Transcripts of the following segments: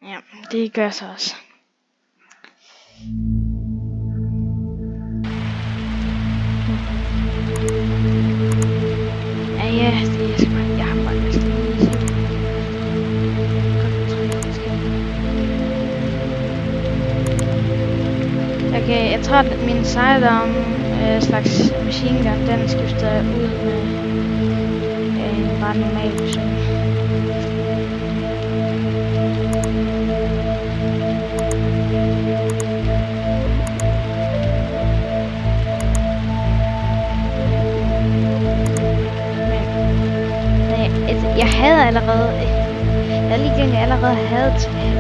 Ja, det gør så også. Ja, det er sgu bare, jeg har bare lyst til at se. Okay, jeg tror at min sidearm slags machine gun, den skifter ud med en bare normal version. Jeg havde allerede,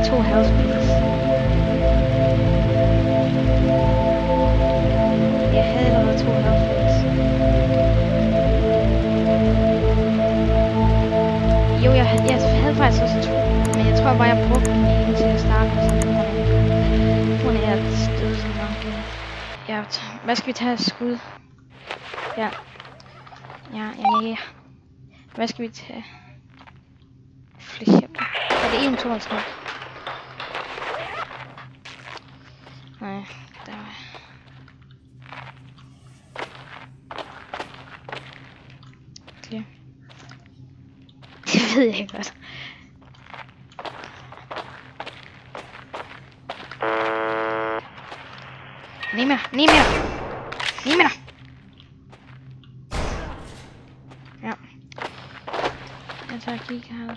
to health pills. Jeg havde allerede 2 health pills. Jo, jeg havde faktisk også 2, men jeg tror bare, jeg brugte den ene til at starte med sådan hun er et sted sådan nok. Ja, hvad skal vi tage af skud? Ja. Hvad skal vi tage? Flechjævler. Er det 1, 2 eller 3? Nej, der var... Clear. Det ved jeg ikke godt. Ned med dig! Ja. Jeg tager og kigger her.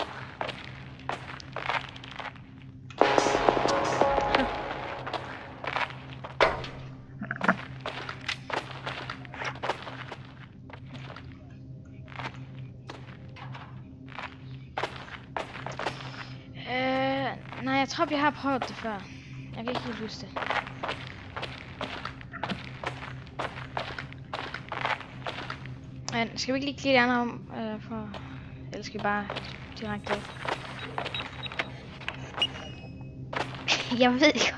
Nej, jeg tror vi har prøvet det før. Jeg kan ikke helt huske det. Men skal vi ikke lige kigge de andre om, eller skal vi bare direkte op? Jeg ved ikke.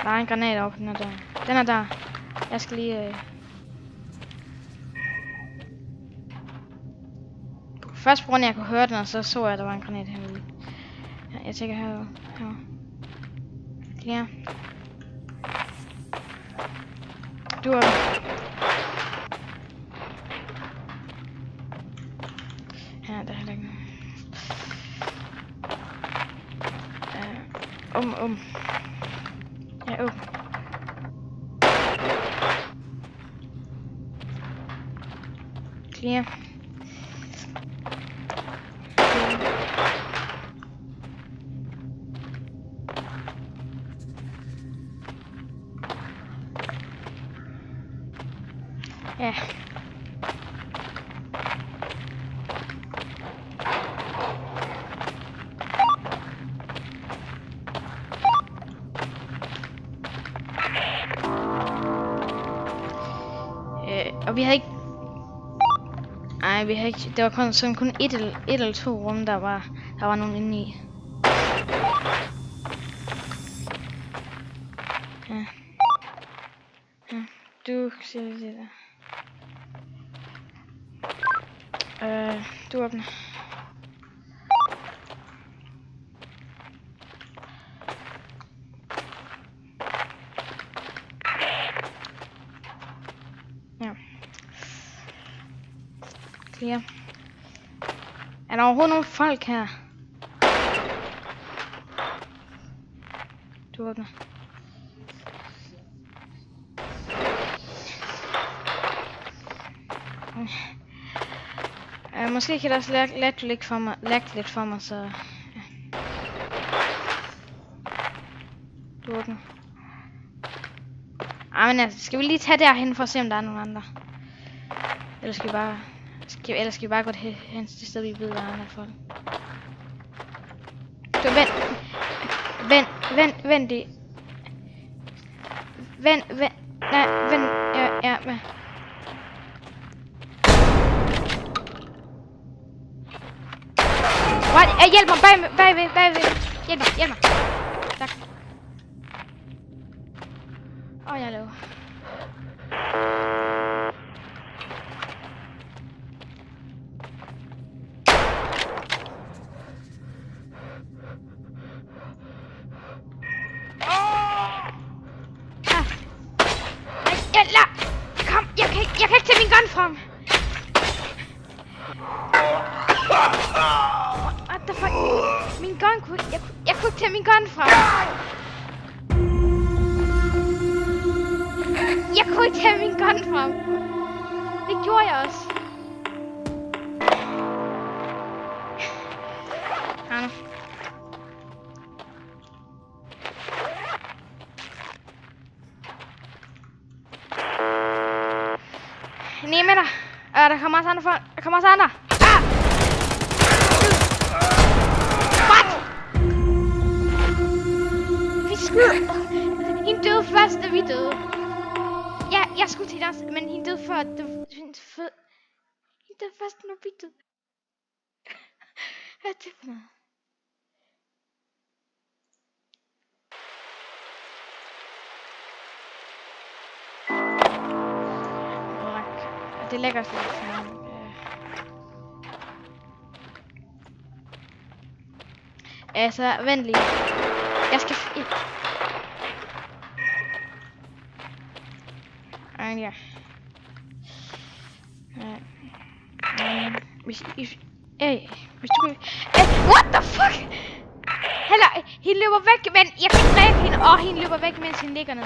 Der er en granat oppe, den er der. Den er der. Jeg skal lige... Først på grund af, at jeg kunne høre den, og så jeg, at der var en granat herude. Ja, jeg tænker herovre. Ja. Du er... Ja, der er heller ikke noget. Ja, Clear. Ja. Og vi havde ikke... Nej, vi havde ikke... Det var kun et eller 2 rum, der var nogen inde i. Ja. Du siger det der. Du åbner. Ja. Clear. Er der overhovedet nogle folk her? Du åbner. Måske kan det også lagte lidt for mig, så... Ja. Du åbner. Men altså, skal vi lige tage derhen for at se, om der er nogen andre? Eller skal vi bare gå hen til det sted, vi ved, der er andre folk? Så vent det. Vent, ja, hvad? What? Hjælp mig, bagved. Hjælp mig. Tak. Jeg laver. frem. What the fuck? Min gun kunne... Jeg kunne ikke tage min gun frem. Jeg kunne ikke tage min gun frem. Det gjorde jeg også. Arne. Ned med dig. Der kommer også andre folk. Der kommer også andre. Ah! What? Vi skyder. Hende døde først, da vi døde. Ja, jeg skulle til os, men hende døde før. Hende døde først, når vi døde. Hvad er det for noget? Det lægger sig lidt for mig. Altså, vent lige. Jeg skal... Ja. Hvis du... What the fuck? Heller, hende løber væk, men jeg kan ikke dræbe hende. Hende løber væk, mens hende ligger ned.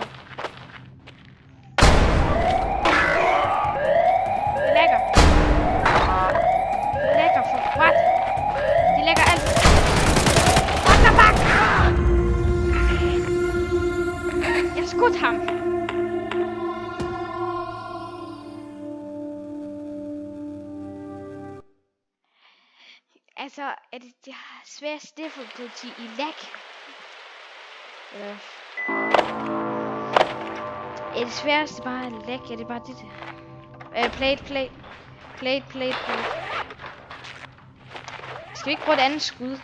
Det lægger. Det lægger for... What? Det lægger alt. What the fuck? Jeg skudte ham. Altså, er det sværeste difficulty i lag? Er det sværeste bare lag? Er det bare det der? Plate. Skal vi ikke bruge et andet skud?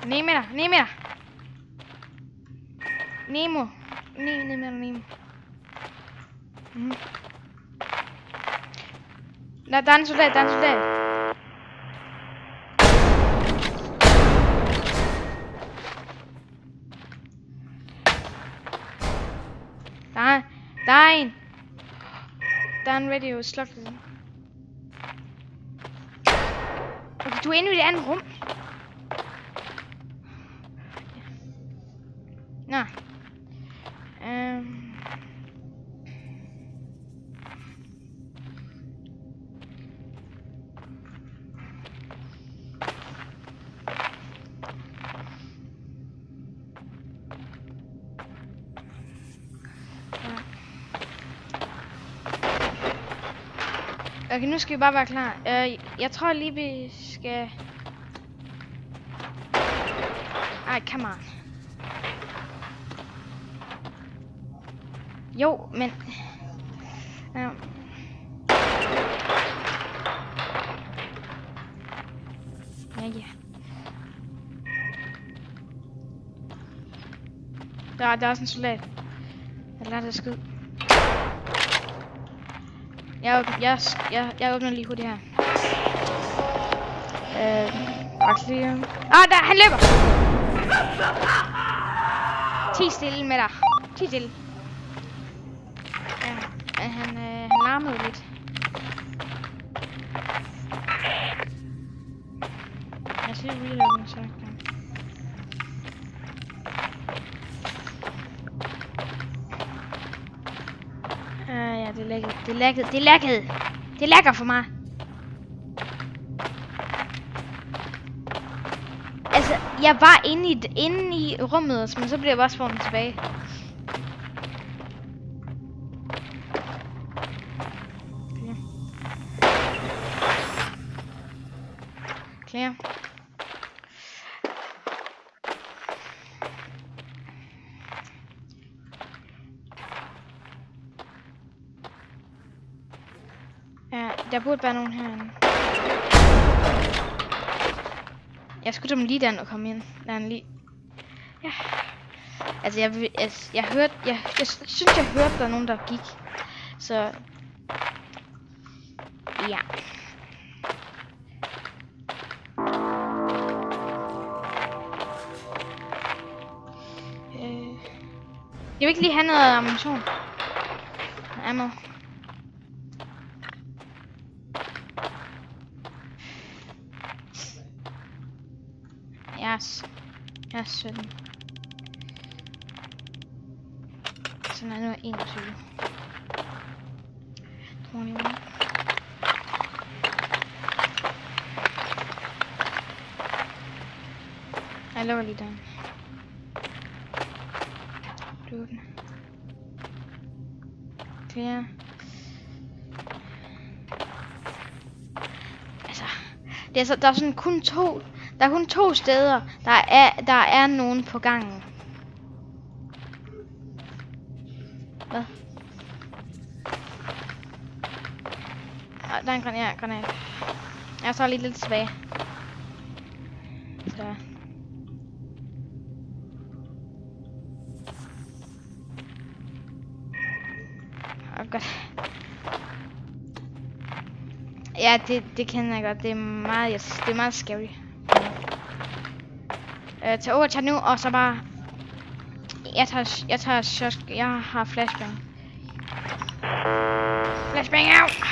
Ned med dig. Nemo. Ned med dig, Nemo. Der er en soldat, Der er en. Der er en radio, sluk det. Okay, du er inde i det andet rum. Nå. Okay, nu skal vi bare være klar. Jeg tror lige, vi skal... Ej, come on. Jo, men... Ja. Der er også en soldat. Jeg lader det skyde. Jeg åbner lige hurtigt her. Der, han løber! 10 stille med dig. 10 stille. Ja, han larmede lidt. Jeg skal lige reloade så. Ja, det lagger for mig. Altså, jeg var inde i rummet, men så bliver jeg bare spawnet tilbage. Clear. Ja, der burde være nogen herinde. Jeg skulle dem lige der og komme ind. Der er en lige. Ja. Altså jeg hørte, jeg synes jeg hørte der er nogen der gik. Så ja. vil ikke lige have noget ammunition. Ammo. Yes. Jeg er 17. Så nu er jeg 21. 21. Jeg lukker lige døren. Lukken. Clear. Altså, det er så, der er sådan kun to. Der er kun 2 steder, der er nogen på gangen. Hvad? Der er en granat. Jeg står lige lidt tilbage. Så. Godt. Ja, det kender jeg godt. Det er meget scary. Tag over nu, og så bare... Jeg tager shot. Jeg har flashbang. Flashbang out!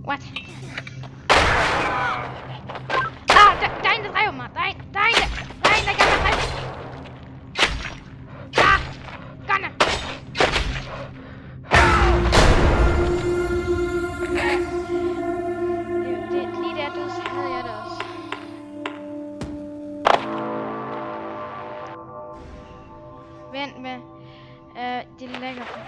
What? Der er en, der drev mig. Der er en, der gerne vil dræbe mig. Gunner! Lige der døde, så havde jeg det også. Vent med. Det er lækkert.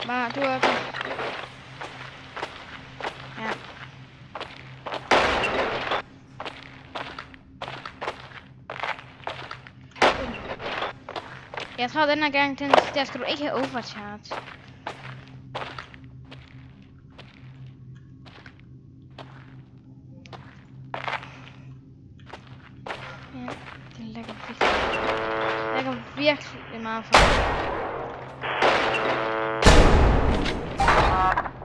Bare, du er oppe. Ja. Jeg tror, den her gang, der skal du ikke have overcharge. Ja, det lægger virkelig meget for.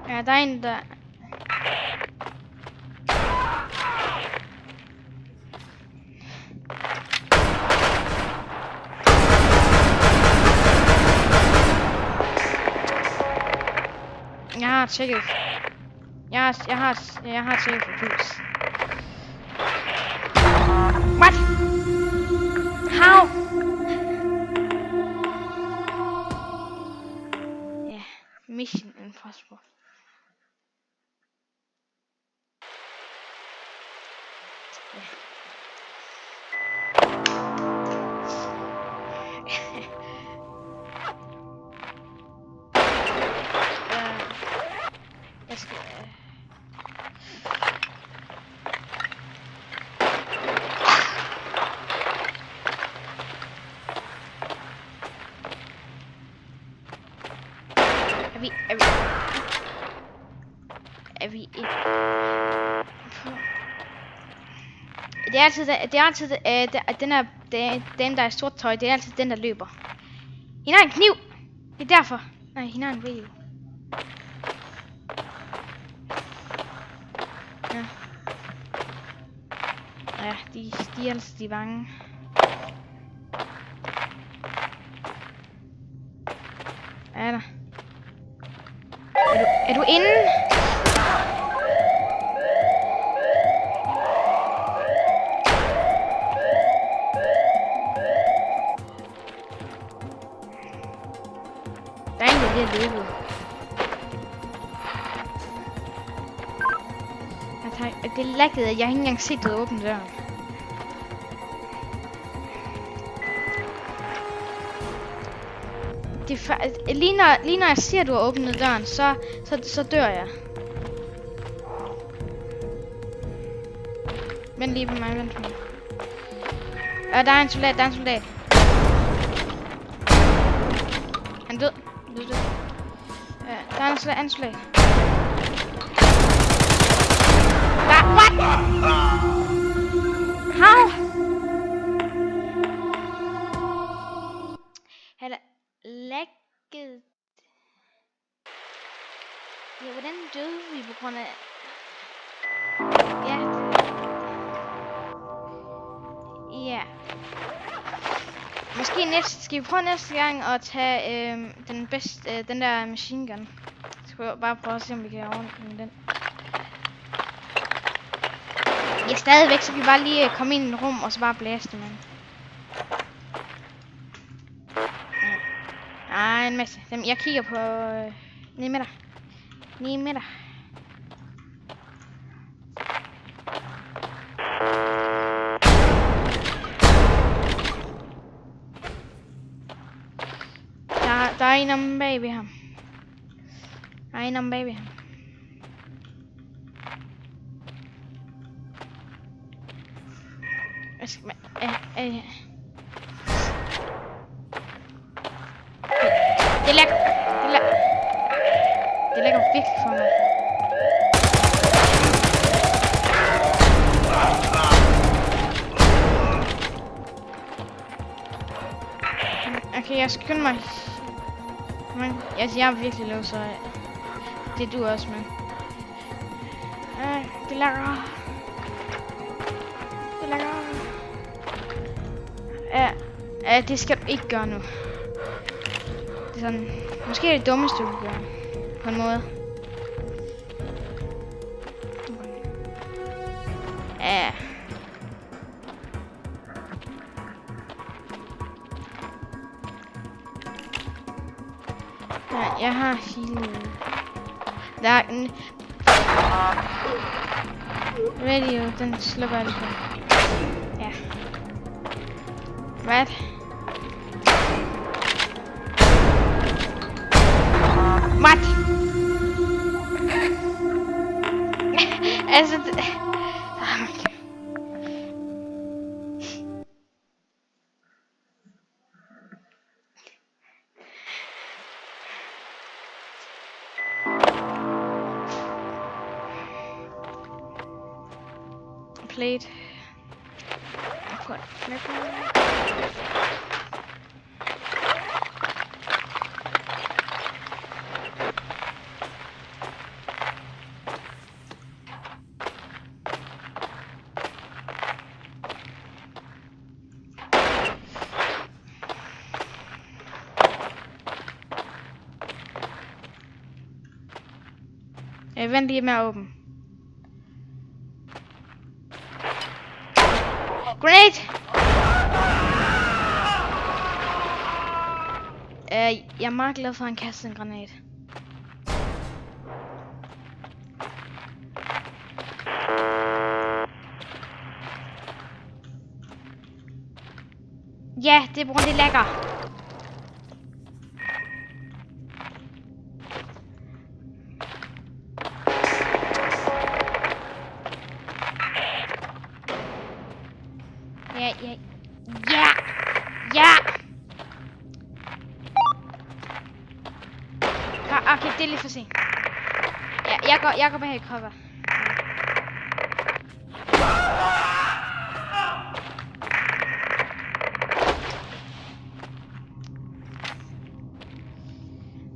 Ja, der er en, der... Jeg har tjekket. Jeg har tjekket for puls. What? How? Ja, mission impossible. Jeg skal... Er vi ikke... Det er altid den her dame, der er i sort tøj, det er altid den, der løber. Hende har en kniv! Det er derfor. Nej, hende har en video. Ja. Ja, de er altid bange. Er der? Er du inde? Der er en, der bliver løbet. Det er lækkert, at jeg har ikke engang set det åbne døren. Lige når jeg siger, at du har åbnet døren, så dør jeg. Vent lige på mig, vent på mig. Der er en soldat, Han er død. Der er en soldat. What? How? grund af... Ja. Ja. Måske skal vi prøve næste gang at tage den bedste, den der machine gun. Skal vi bare prøve at se, om vi kan ordne den. Ja, stadigvæk, så kan vi bare lige komme ind i et rum, og så bare blæse det, mand. Nej, en masse. Jeg kigger på... 9 meter. 9 meter. Der er en om bag ved ham. Der er en om bag ved ham. Det lægger virkelig for mig. Okay, jeg skynder mig. Men, jeg er virkelig lav, så det du også, mand. Det lægger. Det lægger. Det skal du ikke gøre nu. Det er sådan, måske er det dummeste du kan gøre. På en måde. Ja. Jeg har hele... Der er en... Radio, den slukker jeg lige på. Ja. Hvad? What? Altså... Plate. Vent lige med at åbne. Grenade! Jeg er meget glad for, at han kastede en granat. Ja, det er på grund af det lækker. Ja! Okay, det er lidt for sent. Ja, jeg går bag i cover.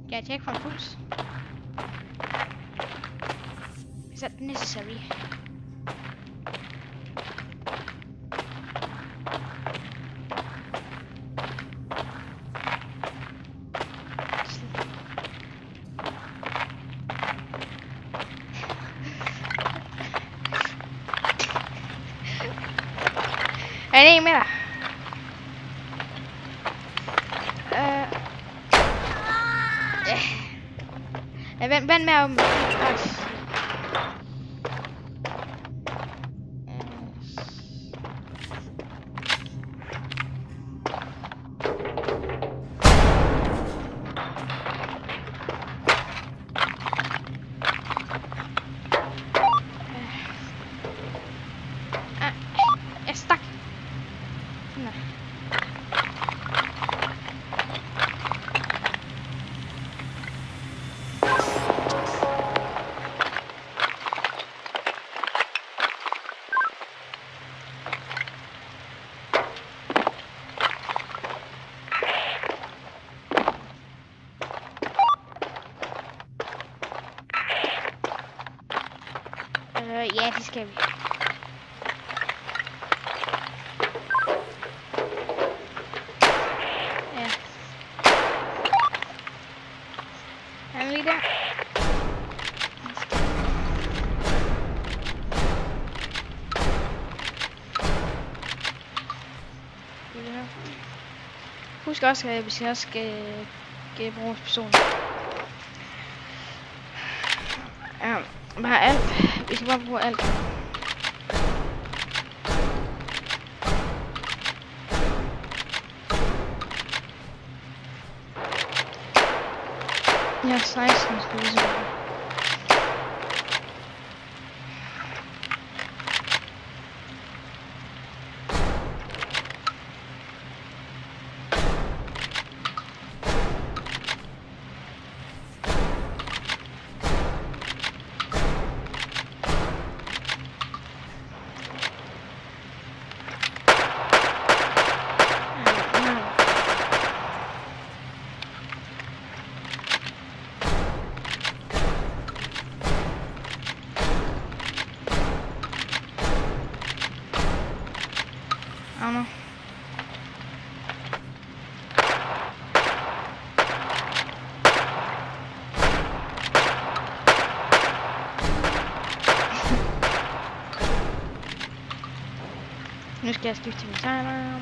Kan jeg tjekke for en puls? Is that necessary? Er det en med dig? Vent med at... Jeg er stuck. Nej. Ja, det skal vi. Ja. Er han lige der? Husk også, at hvis jeg skal bruge vores person. Ja, bare alt. Vi skal bare bruge alt. Jeg har 16 skud. Anna. Nu skal jeg skifte min timer.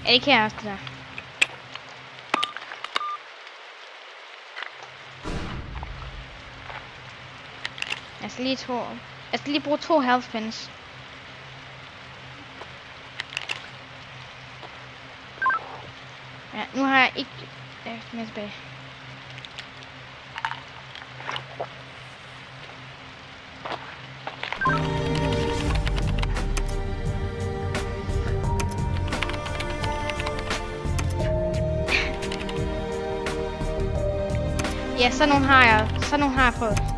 Ja, det kan jeg også, det der. Jeg skal lige bruge 2 health pins. Ja, nu har jeg ikke... Jeg er med tilbage. Ja, sådan nogle har jeg. Sådan nogle har jeg prøvet.